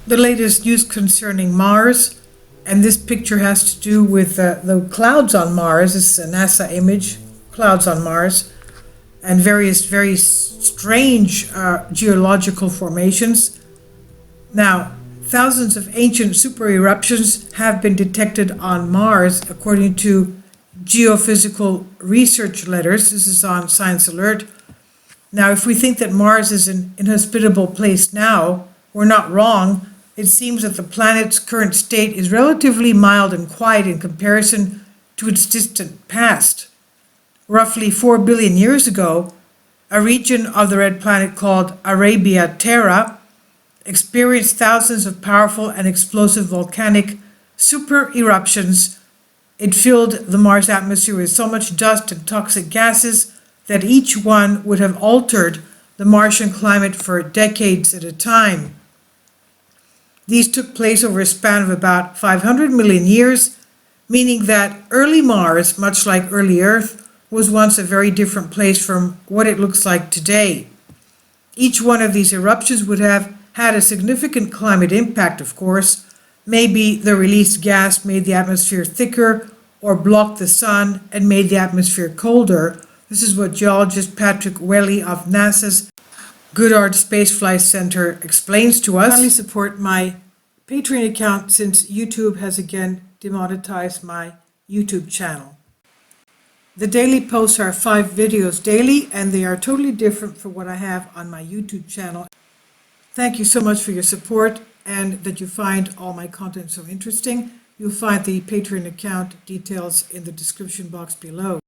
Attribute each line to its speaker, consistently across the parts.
Speaker 1: the latest news concerning Mars, and this picture has to do with the clouds on Mars. This is a NASA image, clouds on Mars, and various very strange geological formations. Now, thousands of ancient super-eruptions have been detected on Mars, according to geophysical research letters. This is on Science Alert. Now, if we think that Mars is an inhospitable place now, we're not wrong. It seems that the planet's current state is relatively mild and quiet in comparison to its distant past. Roughly 4 billion years ago, a region of the red planet called Arabia Terra experienced thousands of powerful and explosive volcanic super-eruptions. It filled the Mars atmosphere with so much dust and toxic gases that each one would have altered the Martian climate for decades at a time. These took place over a span of about 500 million years, meaning that early Mars, much like early Earth, was once a very different place from what it looks like today. Each one of these eruptions would have had a significant climate impact, of course. Maybe the released gas made the atmosphere thicker or blocked the sun and made the atmosphere colder. This is what geologist Patrick Welly of NASA's Goddard Space Flight Center explains to us. Kindly support my Patreon account since YouTube has again demonetized my YouTube channel. The daily posts are 5 videos daily, and they are totally different from what I have on my YouTube channel. Thank you so much for your support and that you find all my content so interesting. You'll find the Patreon account details in the description box below.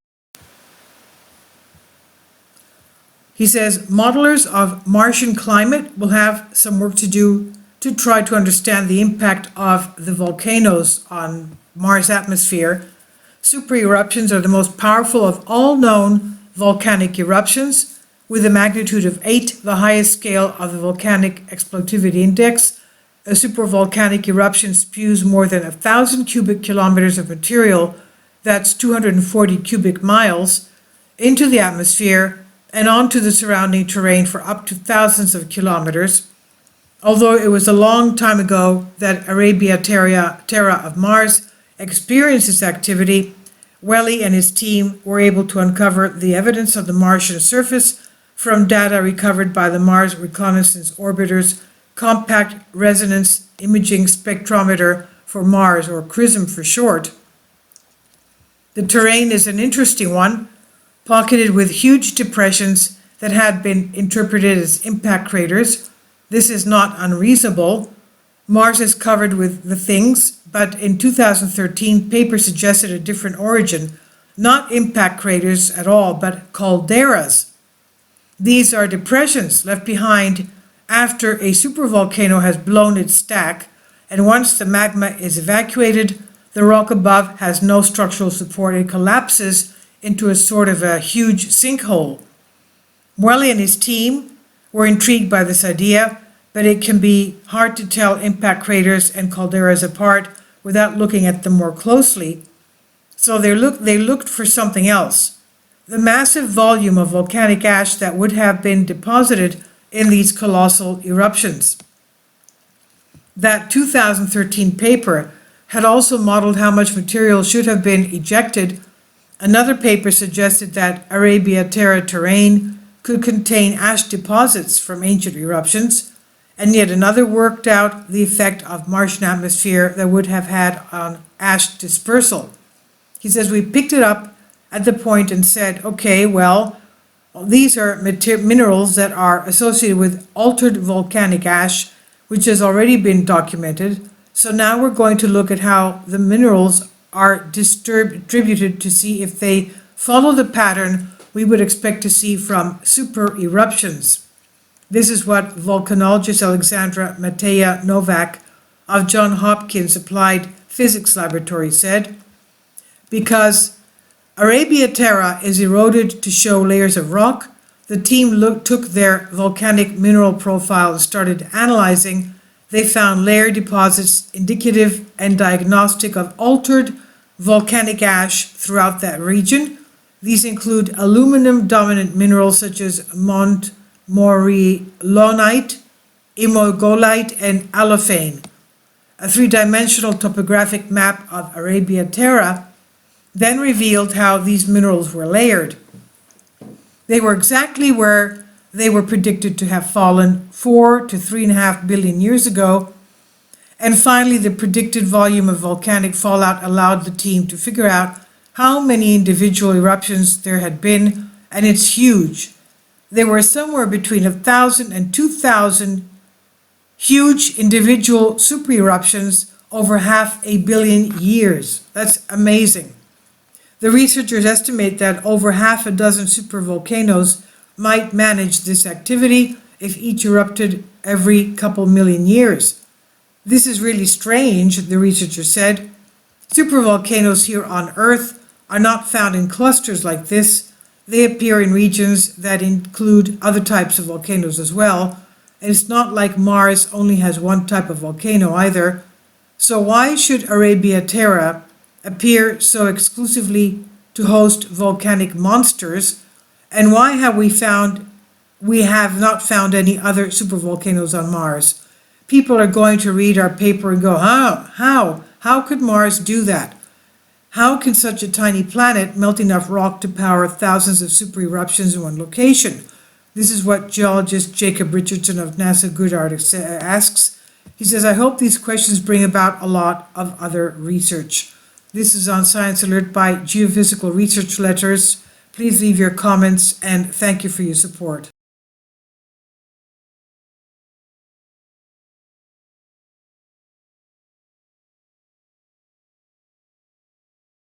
Speaker 1: He says modelers of Martian climate will have some work to do to try to understand the impact of the volcanoes on Mars' atmosphere. Super-eruptions are the most powerful of all known volcanic eruptions, with a magnitude of 8, the highest scale of the Volcanic Explosivity Index. A supervolcanic eruption spews more than 1,000 cubic kilometers of material, that's 240 cubic miles, into the atmosphere and onto the surrounding terrain for up to thousands of kilometers. Although it was a long time ago that Arabia Terra of Mars experienced this activity, Welly and his team were able to uncover the evidence of the Martian surface from data recovered by the Mars Reconnaissance Orbiter's Compact Resonance Imaging Spectrometer for Mars, or CRISM for short. The terrain is an interesting one, pocketed with huge depressions that had been interpreted as impact craters. This is not unreasonable. Mars is covered with the things, but in 2013, papers suggested a different origin, not impact craters at all, but calderas. These are depressions left behind after a supervolcano has blown its stack, and once the magma is evacuated, the rock above has no structural support. It collapses into a sort of a huge sinkhole. Welly and his team were intrigued by this idea, but it can be hard to tell impact craters and calderas apart without looking at them more closely. So they looked for something else. The massive volume of volcanic ash that would have been deposited in these colossal eruptions. That 2013 paper had also modeled how much material should have been ejected. Another paper suggested that Arabia Terra terrain could contain ash deposits from ancient eruptions, and yet another worked out the effect of Martian atmosphere that would have had on ash dispersal. He says, we picked it up at the point and said, okay, well, these are minerals that are associated with altered volcanic ash, which has already been documented. So now we're going to look at how the minerals are distributed to see if they follow the pattern we would expect to see from super eruptions. This is what volcanologist Alexandra Mateja Novak of Johns Hopkins Applied Physics Laboratory said. Because Arabia Terra is eroded to show layers of rock, the team took their volcanic mineral profile and started analyzing. They found layer deposits indicative and diagnostic of altered volcanic ash throughout that region. These include aluminum-dominant minerals such as montmorillonite, Golite, and allophane. A three-dimensional topographic map of Arabia Terra then revealed how these minerals were layered. They were exactly where they were predicted to have fallen 4 to 3.5 billion years ago. And finally, the predicted volume of volcanic fallout allowed the team to figure out how many individual eruptions there had been, and it's huge. There were somewhere between 1,000 and 2,000 huge individual super-eruptions over 500 million years. That's amazing. The researchers estimate that over 6 supervolcanoes might manage this activity if each erupted every couple million years. This is really strange, the researcher said. Supervolcanoes here on Earth are not found in clusters like this. They appear in regions that include other types of volcanoes as well. And it's not like Mars only has one type of volcano either. So why should Arabia Terra appear so exclusively to host volcanic monsters? And why have we have not found any other supervolcanoes on Mars? People are going to read our paper and go, how could Mars do that? How can such a tiny planet melt enough rock to power thousands of super eruptions in one location? This is what geologist Jacob Richardson of NASA Goddard asks. He says, I hope these questions bring about a lot of other research. This is on Science Alert by Geophysical Research Letters. Please leave your comments and thank you for your support.